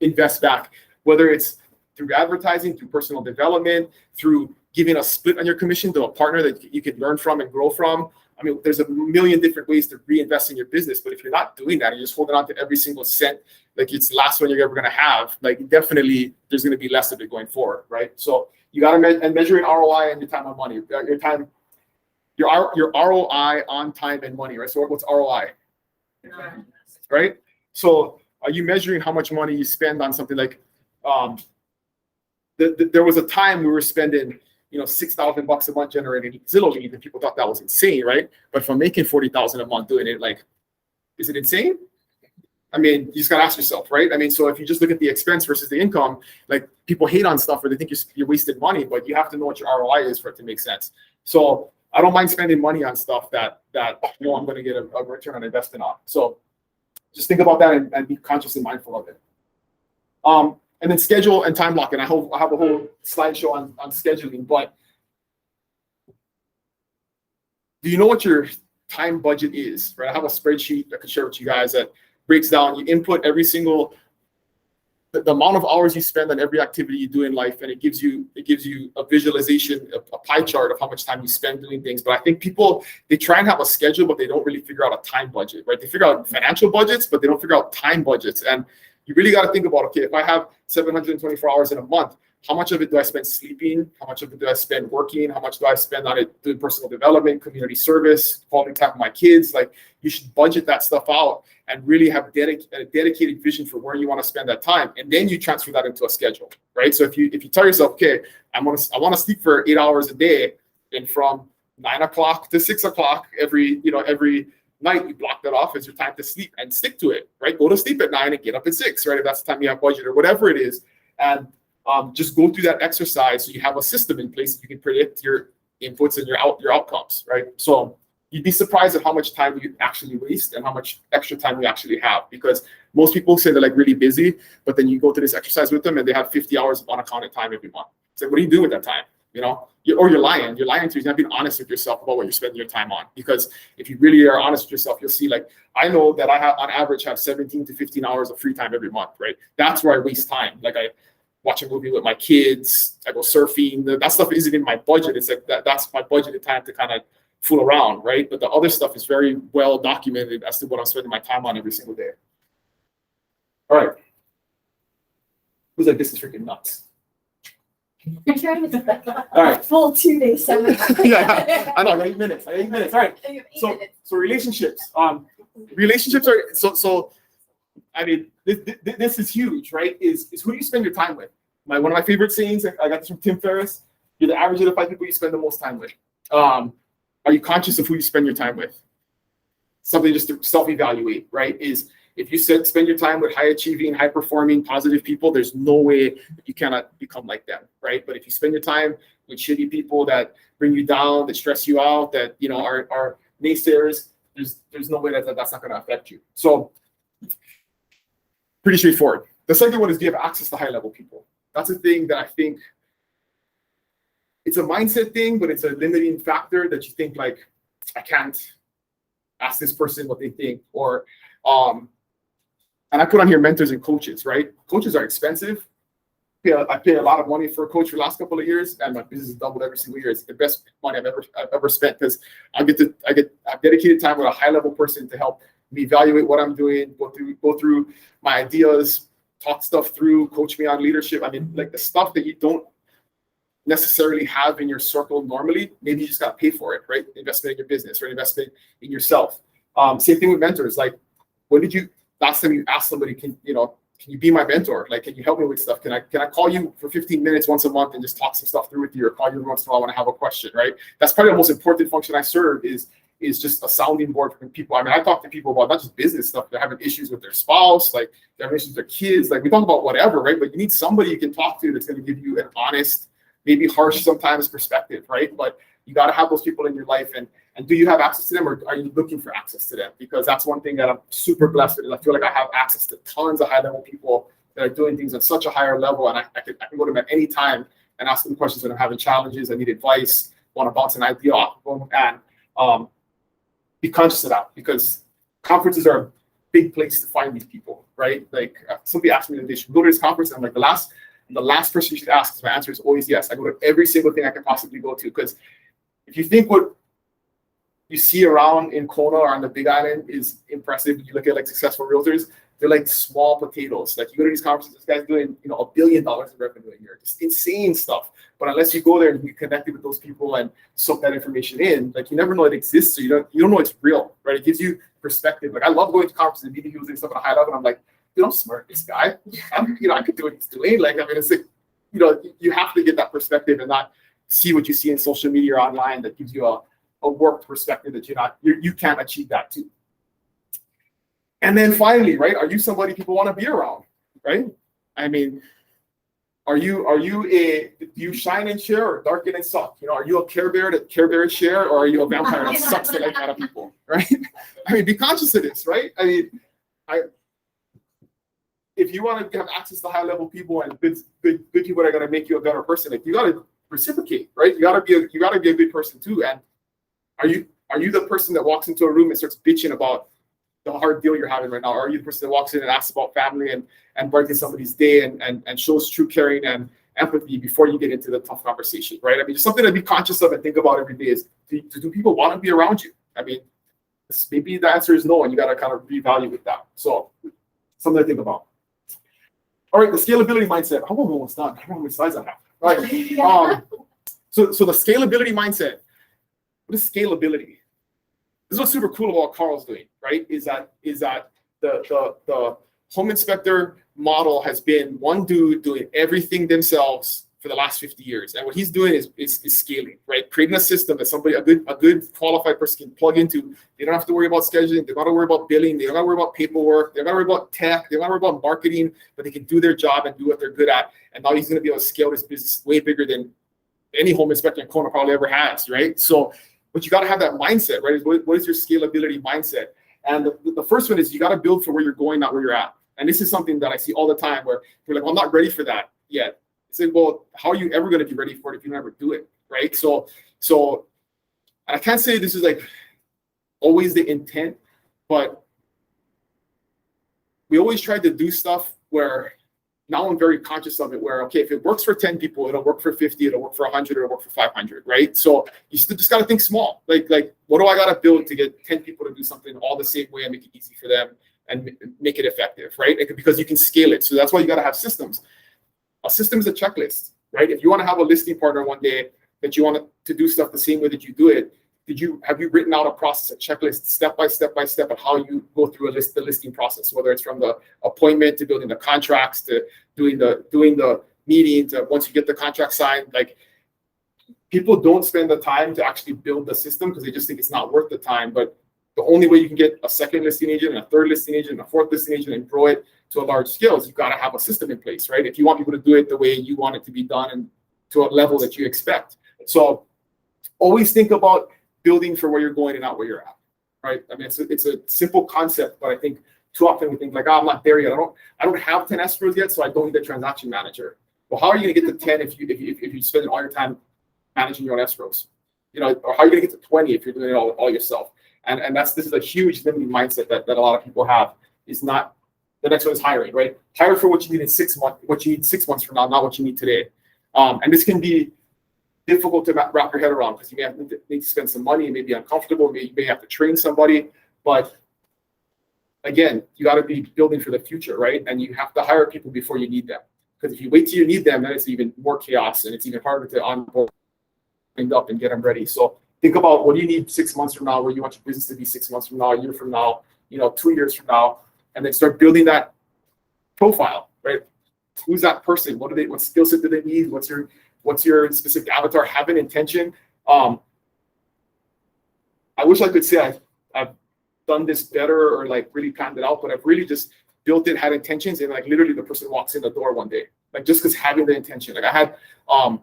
Speaker 1: invest back, whether it's through advertising, through personal development, through giving a split on your commission to a partner that you can learn from and grow from. I mean, there's a million different ways to reinvest in your business, but if you're not doing that, you're just holding on to every single cent like it's the last one you're ever going to have, like, definitely there's going to be less of it going forward, right? So you got to measure an ROI and your time on money, your ROI on time and money, right? So what's ROI, right? So are you measuring how much money you spend on something like, there was a time we were spending, $6,000 a month generating Zillow leads, and people thought that was insane, right? But if I'm making $40,000 a month doing it, like, is it insane? I mean, you just gotta ask yourself, right? I mean, so if you just look at the expense versus the income, like, people hate on stuff, or they think you're wasting money, but you have to know what your ROI is for it to make sense. So I don't mind spending money on stuff that I'm going to get a return on investing on. So just think about that and be conscious and mindful of it. And then schedule and time blocking. I have a whole slideshow on scheduling, but do you know what your time budget is, right? I have a spreadsheet I can share with you guys that breaks down, you input every single, the amount of hours you spend on every activity you do in life, and it gives you a visualization, a pie chart of how much time you spend doing things. But I think people, they try and have a schedule, but they don't really figure out a time budget, right? They figure out financial budgets, but they don't figure out time budgets. And you really got to think about, okay, if I have 724 hours in a month, how much of it do I spend sleeping? How much of it do I spend working? How much do I spend on it doing personal development, community service, quality time with my kids? Like, you should budget that stuff out and really have a dedicated vision for where you want to spend that time. And then you transfer that into a schedule, right? So if you tell yourself, okay, I want to sleep for 8 hours a day, and from 9 o'clock to 6 o'clock every night, you block that off as your time to sleep and stick to it, right? Go to sleep at 9 and get up at 6, right? If that's the time you have budget or whatever it is. And just go through that exercise so you have a system in place that you can predict your inputs and your outcomes, right? So you'd be surprised at how much time you actually waste and how much extra time you actually have, because most people say they're like really busy, but then you go through this exercise with them and they have 50 hours of unaccounted time every month. It's like, what are you doing with that time? Or you're lying. You're lying to you. You're not being honest with yourself about what you're spending your time on. Because if you really are honest with yourself, you'll see, like, I know that I have, on average, have 17 to 15 hours of free time every month, right? That's where I waste time. Like, I watch a movie with my kids, I go surfing. That stuff isn't in my budget. It's like that's my budgeted time to kind of fool around, right? But the other stuff is very well documented as to what I'm spending my time on every single day. All right. Who's like, this is freaking nuts? All right.
Speaker 2: Full 2 days.
Speaker 1: Yeah, I know. 8 minutes. 8 minutes. All right. So relationships. Relationships are so. I mean, this is huge, right? Is who do you spend your time with? One of my favorite sayings, I got this from Tim Ferriss: you're the average of the 5 people you spend the most time with. Are you conscious of who you spend your time with? Something just to self-evaluate, right? Is if you spend your time with high-achieving, high-performing, positive people, there's no way you cannot become like them, right? But if you spend your time with shitty people that bring you down, that stress you out, that are naysayers, there's no way that's not going to affect you. So pretty straightforward. The second one is, do you have access to high-level people? That's a thing that I think it's a mindset thing, but it's a limiting factor that you think, like, I can't ask this person what they think, or and I put on here mentors and coaches, right? Coaches are expensive. I pay a lot of money for a coach for the last couple of years, and my business has doubled every single year. It's the best money I've ever spent, because I get dedicated time with a high-level person to help me evaluate what I'm doing, go through my ideas, talk stuff through, coach me on leadership. I mean, like, the stuff that you don't necessarily have in your circle normally, maybe you just got to pay for it, right? Investment in your business, or investment in yourself. Same thing with mentors. Like, when did you last time you asked somebody, can you be my mentor? Like, can you help me with stuff? Can I call you for 15 minutes once a month and just talk some stuff through with you, or call you every once in a while when I have a question, right? That's probably the most important function I serve is just a sounding board for people. I mean, I talk to people about not just business stuff. They're having issues with their spouse, like they're having issues with their kids. Like, we talk about whatever, right? But you need somebody you can talk to that's going to give you an honest, maybe harsh sometimes perspective, right? But you got to have those people in your life. And do you have access to them, or are you looking for access to them? Because that's one thing that I'm super blessed with. Is I feel like I have access to tons of high-level people that are doing things at such a higher level, and I can go to them at any time and ask them questions when I'm having challenges, I need advice, want to bounce an idea off of them, and be conscious of that, because conferences are a big place to find these people, right? Like, somebody asked me that they should go to this conference, and I'm like, the last person you should ask, because my answer is always yes. I go to every single thing I can possibly go to, because if you think what you see around in Kona or on the Big Island is impressive, you look at like successful realtors, they're like small potatoes. Like, you go to these conferences, this guy's doing, $1 billion in revenue a year, just insane stuff. But unless you go there and you connected with those people and soak that information in, like, you never know it exists, so you don't know it's real, right? It gives you perspective. Like, I love going to conferences and meeting people doing stuff at a high level, and I'm like, dude, I'm smart, this guy. I could do what he's doing. Like, I mean, it's like, you have to get that perspective and not see what you see in social media or online that gives you a warped perspective that you can't achieve that too. And then finally, right, are you somebody people want to be around, right? I mean, do you shine and share, or darken and suck? Are you a Care Bear that Care Bears share, or are you a vampire that sucks the life out of people, right? I mean, be conscious of this, right? I mean, if you want to have access to high level people and good people that are going to make you a better person, like, you got to reciprocate, right? You got to be a good person too. And are you the person that walks into a room and starts bitching about the hard deal you're having right now? Or are you the person that walks in and asks about family and brightens somebody's day and shows true caring and empathy before you get into the tough conversation, right? I mean, just something to be conscious of and think about every day is, do people want to be around you? I mean, maybe the answer is no, and you got to kind of reevaluate that. So, something to think about. All right, the scalability mindset. I'm almost done. I don't know how many slides I have. All right. So the scalability mindset. What is scalability? This is what's super cool about what Carl's doing, right? Is that the home inspector model has been one dude doing everything themselves for the last 50 years. And what he's doing is scaling, right? Creating a system that a good qualified person can plug into. They don't have to worry about scheduling. They don't have to worry about billing. They don't have to worry about paperwork. They don't have to worry about tech. They don't have to worry about marketing, but they can do their job and do what they're good at. And now he's going to be able to scale this business way bigger than any home inspector in Kona probably ever has, right? So, but you got to have that mindset, right? What is your scalability mindset? And the first one is you got to build for where you're going, not where you're at. And this is something that I see all the time where you're like, well, I'm not ready for that yet. I say, well, how are you ever going to be ready for it if you never do it, right? So I can't say this is like always the intent, but we always try to do stuff where now I'm very conscious of it, where, okay, if it works for 10 people, it'll work for 50, it'll work for 100, it'll work for 500, right? So you still just got to think small. Like, what do I got to build to get 10 people to do something all the same way and make it easy for them and make it effective, right? Because you can scale it. So that's why you got to have systems. A system is a checklist, right? If you want to have a listing partner one day that you want to do stuff the same way that you do it, have you written out a process, a checklist, step by step of how you go through the listing process, whether it's from the appointment to building the contracts to doing the meetings, once you get the contract signed? Like, people don't spend the time to actually build the system because they just think it's not worth the time. But the only way you can get a second listing agent, and a third listing agent, and a fourth listing agent, and grow it to a large scale is you've got to have a system in place, right? If you want people to do it the way you want it to be done and to a level that you expect. So always think about building for where you're going and not where you're at, right? I mean, it's a simple concept, but I think too often we think like, oh, I'm not there yet. I don't have 10 escrows yet, so I don't need a transaction manager. Well, how are you going to get to 10 if you spend all your time managing your own escrows? Or how are you going to get to 20 if you're doing it all yourself? And this is a huge limiting mindset that a lot of people have. Is not the next one is hiring, right? Hire for what you need in 6 months, what you need 6 months from now, not what you need today. And this can be difficult to wrap your head around because you may need to spend some money, it may be uncomfortable, you may have to train somebody, but again, you got to be building for the future, right? And you have to hire people before you need them, because if you wait till you need them, then it's even more chaos and it's even harder to onboard up and get them ready. So Think about what do you need 6 months from now, where you want your business to be 6 months from now, a year from now, 2 years from now, and then start building that profile, right? Who's that person? What skill set do they need? What's your specific avatar? Have an intention. I wish I could say I've done this better or like really planned it out, but I've really just built it, had intentions, and like literally the person walks in the door one day, like just because having the intention. Like I had, I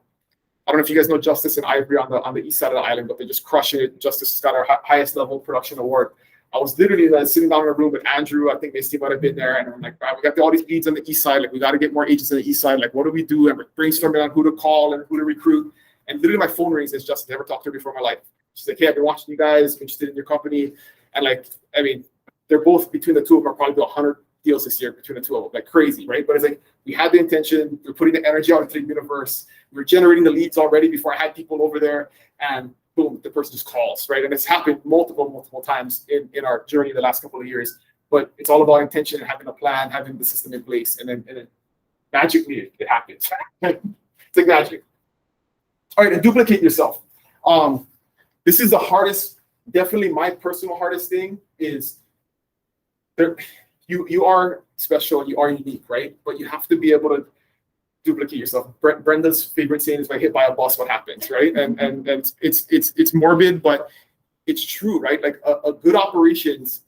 Speaker 1: don't know if you guys know Justice and Ivory on the east side of the island, but they just crush it. Justice got our highest level production award. I was literally sitting down in a room with Andrew. I think Misty might have been there, and I'm like, wow, we got all these leads on the east side. Like we got to get more agents on the east side. Like what do we do? And we're brainstorming on who to call and who to recruit. And literally my phone rings. It's Justice. Never talked to her before in my life. She's like, hey, I've been watching you guys. I'm interested in your company. And like, I mean, they're both, between the two of them, are probably do 100 deals this year between the two of them, like crazy, right? But it's like we had the intention, we're putting the energy out into the universe, we're generating the leads already before I had people over there, and boom, the person just calls, right? And it's happened multiple times in our journey the last couple of years. But it's all about intention and having a plan, having the system in place, and then magically it happens. It's like magic. All right, and duplicate yourself. This is the hardest, definitely my personal hardest thing is there. You are special, you are unique, right? But you have to be able to duplicate yourself. Brenda's favorite saying is, if I hit by a bus, what happens, right? And it's morbid, but it's true, right? Like a good operations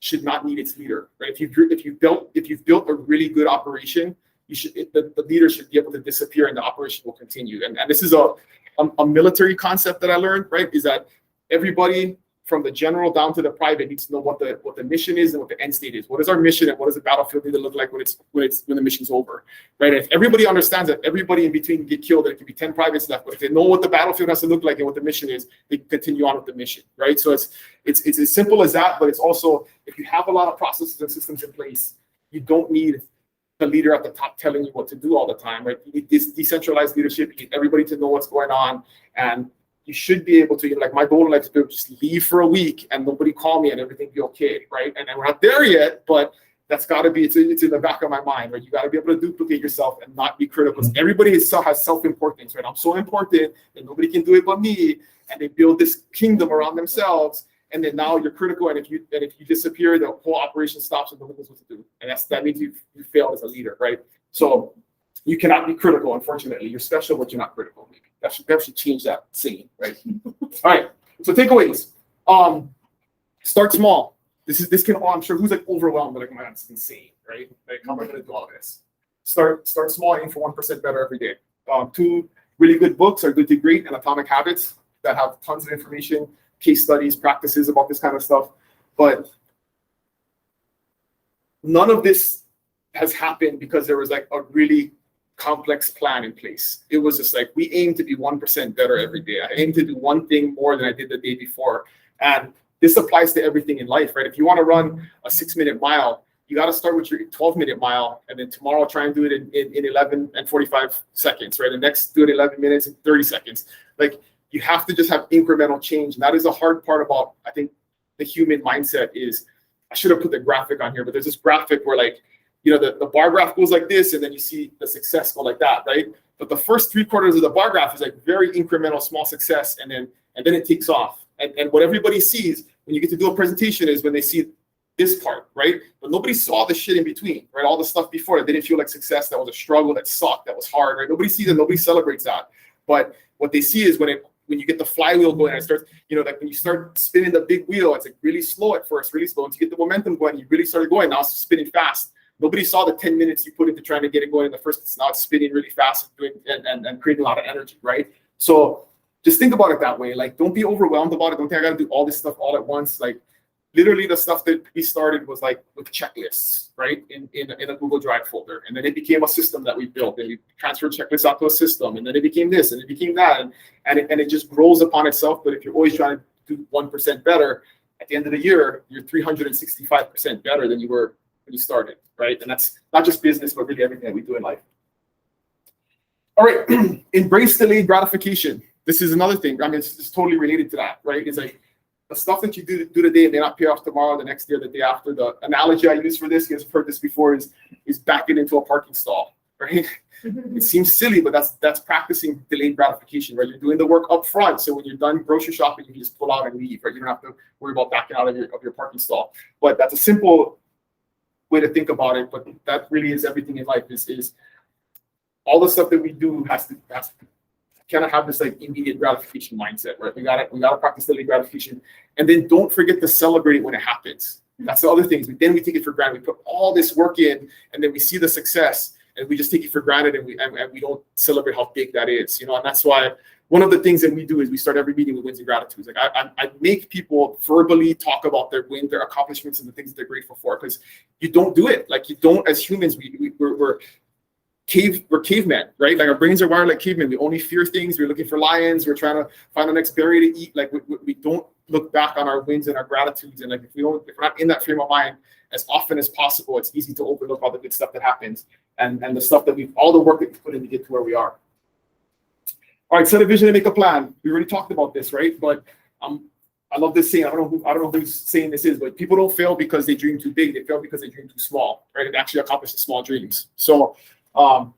Speaker 1: should not need its leader, right? If you've built a really good operation, the leader should be able to disappear and the operation will continue. And this is a military concept that I learned, right? Is that everybody from the general down to the private needs to know what the mission is and what the end state is. What is our mission and what does the battlefield need to look like when the mission's over, right? And if everybody understands that everybody in between can get killed, there can be 10 privates left, but if they know what the battlefield has to look like and what the mission is, they can continue on with the mission, right? So it's as simple as that, but it's also, if you have a lot of processes and systems in place, you don't need the leader at the top telling you what to do all the time, right? You need this decentralized leadership. You need everybody to know what's going on, and you should be able to, like my goal in life is to just leave for a week and nobody call me and everything be okay, right? And we're not there yet, but that's got to be, it's in the back of my mind, right? You got to be able to duplicate yourself and not be critical. Everybody has self-importance, right? I'm so important that nobody can do it but me, and they build this kingdom around themselves. And then now you're critical, and if you disappear, the whole operation stops and nobody knows what to do. And that means you failed as a leader, right? So you cannot be critical, unfortunately. You're special, but you're not critical. Maybe that should change that saying, right? All right. So takeaways. Start small. This can all, I'm sure, who's like overwhelmed, like, man, it's insane, right? Like, how am I going to do all this? Start small, aim for 1% better every day. 2 really good books are Good to Great and Atomic Habits that have tons of information, case studies, practices about this kind of stuff. But none of this has happened because there was like a really complex plan in place. It was just like, we aim to be 1% better every day. I aim to do one thing more than I did the day before. And this applies to everything in life, right? If you want to run a 6-minute mile, you got to start with your 12-minute mile, and then tomorrow try and do it in 11 and 45 seconds, right? The next do it 11 minutes and 30 seconds. Like, you have to just have incremental change. And that is the hard part about, I think, the human mindset is, I should have put the graphic on here, but there's this graphic where, like, the bar graph goes like this, and then you see the success go like that, right? But the first 3/4 of the bar graph is like very incremental, small success, and then it takes off. And what everybody sees when you get to do a presentation is when they see this part, right? But nobody saw the shit in between, right? All the stuff before that didn't feel like success, that was a struggle, that sucked, that was hard, right? Nobody sees it, nobody celebrates that. But what they see is when you get the flywheel going and it starts, like when you start spinning the big wheel, it's like really slow at first, really slow. Once you get the momentum going, you really started going. Now it's spinning fast. Nobody saw the 10 minutes you put into trying to get it going in the first. Now it's spinning really fast and creating a lot of energy, right? So just think about it that way. Like, don't be overwhelmed about it. Don't think I got to do all this stuff all at once. Like, literally the stuff that we started was like with checklists, right? In a Google Drive folder. And then it became a system that we built, and we transferred checklists out to a system. And then it became this, and it became that. And it just grows upon itself. But if you're always trying to do 1% better, at the end of the year, you're 365% better than you were when you started, right? And that's not just business, but really everything that we do in life. All right, embrace delayed gratification. This is another thing. I mean, it's totally related to that, right? It's like the stuff that you do today may not pay off tomorrow, the next year, the day after. The analogy I use for this, you guys have heard this before, is backing into a parking stall, right? It seems silly, but that's practicing delayed gratification, right? You're doing the work up front, so when you're done grocery shopping, you can just pull out and leave, right? You don't have to worry about backing out of your parking stall. But that's a simple way to think about it. But that really is everything in life. Is all the stuff that we do has to kind of have this like immediate gratification mindset, right? We gotta practice delayed gratification, and then don't forget to celebrate it when it happens. That's the other things. Then we take it for granted. We put all this work in, and then we see the success, and we just take it for granted, and we don't celebrate how big that is, you know. And that's why one of the things that we do is we start every meeting with wins and gratitudes. Like I make people verbally talk about their wins, their accomplishments, and the things that they're grateful for, because you don't do it. Like you don't, as humans, we're cavemen, right? Like our brains are wired like cavemen. We only fear things. We're looking for lions. We're trying to find the next berry to eat. Like we don't look back on our wins and our gratitudes. And like if we're not in that frame of mind as often as possible, it's easy to overlook all the good stuff that happens and the stuff that all the work that we put in to get to where we are. All right, set a vision and make a plan. We already talked about this, right? But I love this saying. I don't know who's saying this is, but people don't fail because they dream too big. They fail because they dream too small, right? And actually accomplish the small dreams. So gotta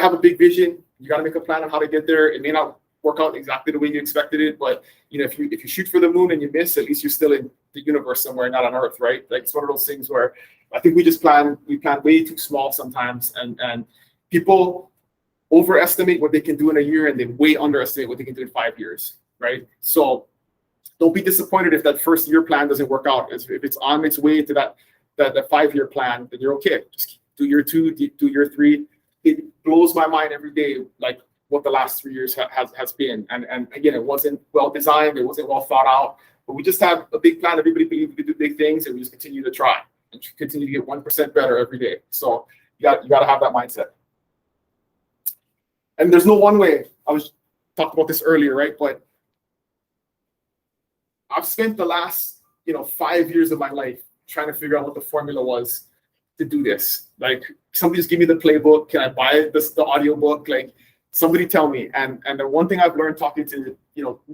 Speaker 1: have a big vision. You gotta make a plan on how to get there. It may not work out exactly the way you expected it, but you know, if you shoot for the moon and you miss, at least you're still in the universe somewhere, not on Earth, right? Like it's one of those things where I think we plan way too small sometimes, and people overestimate what they can do in a year and then way underestimate what they can do in 5 years, right? So don't be disappointed if that first year plan doesn't work out. If it's on its way to that 5-year plan, then you're okay. Just do year 2, do year 3. It blows my mind every day, like what the last 3 years has been. And again, it wasn't well designed, it wasn't well thought out, but we just have a big plan. Everybody believed we could do big things, and we just continue to try and continue to get 1% better every day. So you got to have that mindset. And there's no one way. I was talking about this earlier, right? But I've spent the last 5 years of my life trying to figure out what the formula was to do this. Like, somebody just give me the playbook. Can I buy the audiobook? Like, somebody tell me. And the one thing I've learned talking to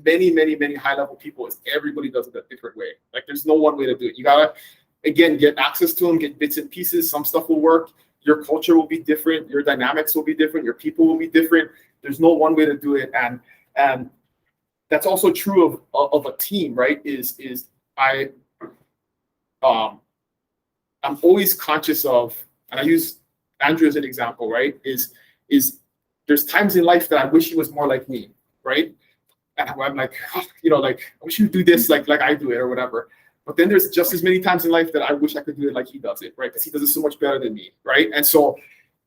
Speaker 1: many high level people is everybody does it a different way. Like, there's no one way to do it. You gotta, again, get access to them, get bits and pieces. Some stuff will work. Your culture will be different. Your dynamics will be different. Your people will be different. There's no one way to do it. And that's also true of a team, right? I'm always conscious of, and I use Andrew as an example, right? Is there's times in life that I wish he was more like me, right? And I'm like, like I wish you would do this like I do it or whatever. But then there's just as many times in life that I wish I could do it like he does it, right? Because he does it so much better than me, right? And so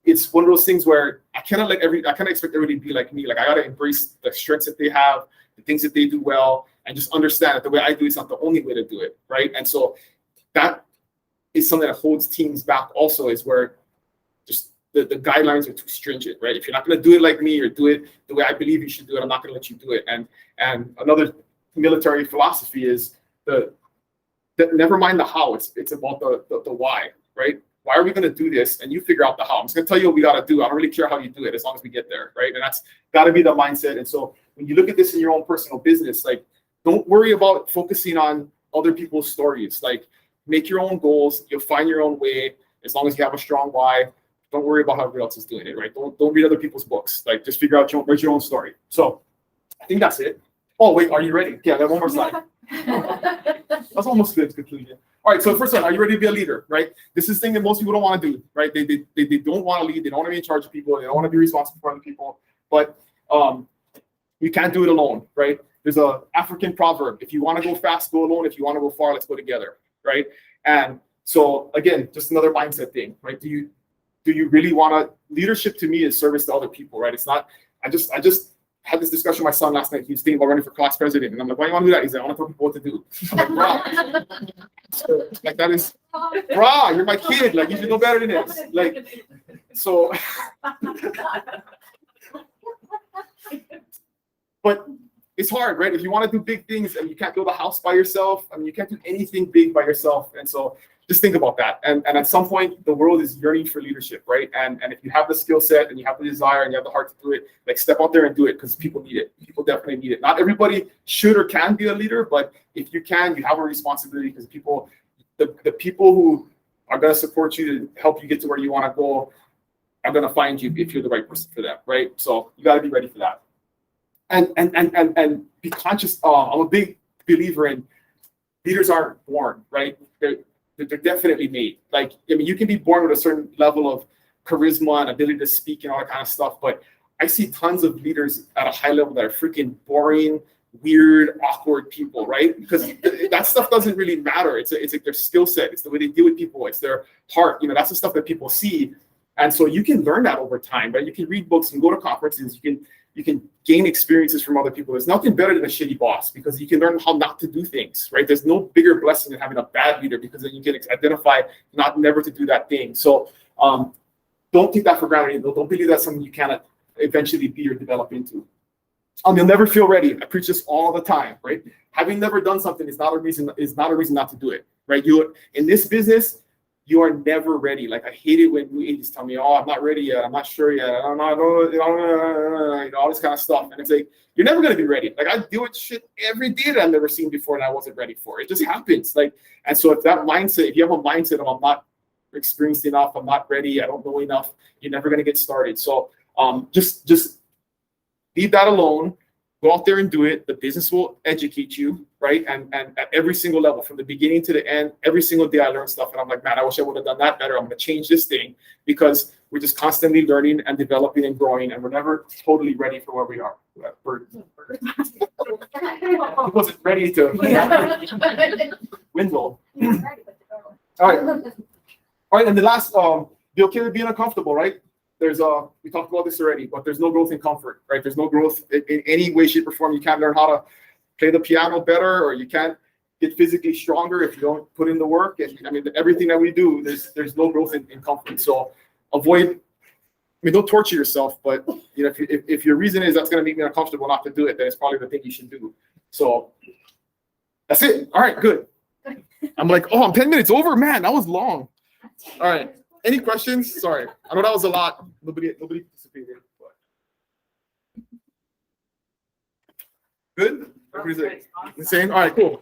Speaker 1: it's one of those things where I cannot expect everybody to be like me. Like, I gotta embrace the strengths that they have, the things that they do well, and just understand that the way I do it's not the only way to do it, right? And so that is something that holds teams back also, is where just the guidelines are too stringent, right? If you're not gonna do it like me or do it the way I believe you should do it, I'm not gonna let you do it. And another military philosophy is never mind the how, it's about the why, right? Why are we going to do this? And you figure out the how. I'm just going to tell you what we got to do. I don't really care how you do it as long as we get there, right? And that's got to be the mindset. And so when you look at this in your own personal business, like, don't worry about focusing on other people's stories. Like, make your own goals. You'll find your own way as long as you have a strong why. Don't worry about how everybody else is doing it, right? Don't read other people's books. Like, just figure out write your own story. So I think that's it. Oh, wait, are you ready? Yeah, I got one more slide. That's almost good conclusion. All right, so first one, are you ready to be a leader, right? This is the thing that most people don't want to do, right? They don't want to lead. They don't want to be in charge of people. They don't want to be responsible for other people. But you can't do it alone, right? There's an African proverb: if you want to go fast, go alone. If you want to go far, let's go together, right? And so again, just another mindset thing, right? Do you really want to? Leadership to me is service to other people, right? It's not. I just had this discussion with my son last night. He was thinking about running for class president, and I'm like, "Why do you want to do that?" He's like, "I want to tell people what to do." I'm like, "Bro, like that is, bro, you're my kid. Like, you should know better than this." Like, so, but it's hard, right? If you want to do big things and you can't build a house by yourself, I mean, you can't do anything big by yourself. And so just think about that. And at some point, the world is yearning for leadership, right? And if you have the skill set and you have the desire and you have the heart to do it, like, step out there and do it, because people need it. People definitely need it. Not everybody should or can be a leader, but if you can, you have a responsibility, because the people who are going to support you to help you get to where you want to go are going to find you if you're the right person for them, right? So you got to be ready for that. And be conscious. I'm a big believer in leaders aren't born, right? They're definitely made. Like, I mean, you can be born with a certain level of charisma and ability to speak and all that kind of stuff, but I see tons of leaders at a high level that are freaking boring, weird, awkward people, right? Because that stuff doesn't really matter. It's like their skill set. It's the way they deal with people. It's their heart. You know, that's the stuff that people see. And so you can learn that over time, right? You can read books and go to conferences. You can gain experiences from other people. There's nothing better than a shitty boss because you can learn how not to do things, right? There's no bigger blessing than having a bad leader because then you can identify never to do that thing. So don't take that for granted. Don't believe that's something you cannot eventually be or develop into. You'll never feel ready. I preach this all the time, right? Having never done something is not a reason not to do it, right? You in this business, you are never ready. Like I hate it when new agents tell me, "Oh, I'm not ready yet. I'm not sure yet. I don't know, you know, all this kind of stuff." And it's like you're never gonna be ready. Like I deal with shit every day that I've never seen before and I wasn't ready for. It just happens. Like, and so if you have a mindset of I'm not experienced enough, I'm not ready, I don't know enough, you're never gonna get started. So just leave that alone. Go out there and do it. The business will educate you, right? And at every single level, from the beginning to the end, every single day I learn stuff. And I'm like, man, I wish I would have done that better. I'm going to change this thing because we're just constantly learning and developing and growing. And we're never totally ready for where we are. He wasn't ready to windle. All right. And the last, be okay with being uncomfortable, right? We talked about this already, but there's no growth in comfort, right? There's no growth in any way, shape, or form. You can't learn how to play the piano better, or you can't get physically stronger if you don't put in the work. And I mean, everything that we do, there's no growth in comfort. So don't torture yourself, but you know, if your reason is that's going to make me uncomfortable not to do it, then it's probably the thing you should do. So that's it. All right, good. I'm like, oh, I'm 10 minutes over, man. That was long. All right. Any questions? Sorry, I know that was a lot. Nobody participated. But... Good? Everybody's like, the same? All right, cool.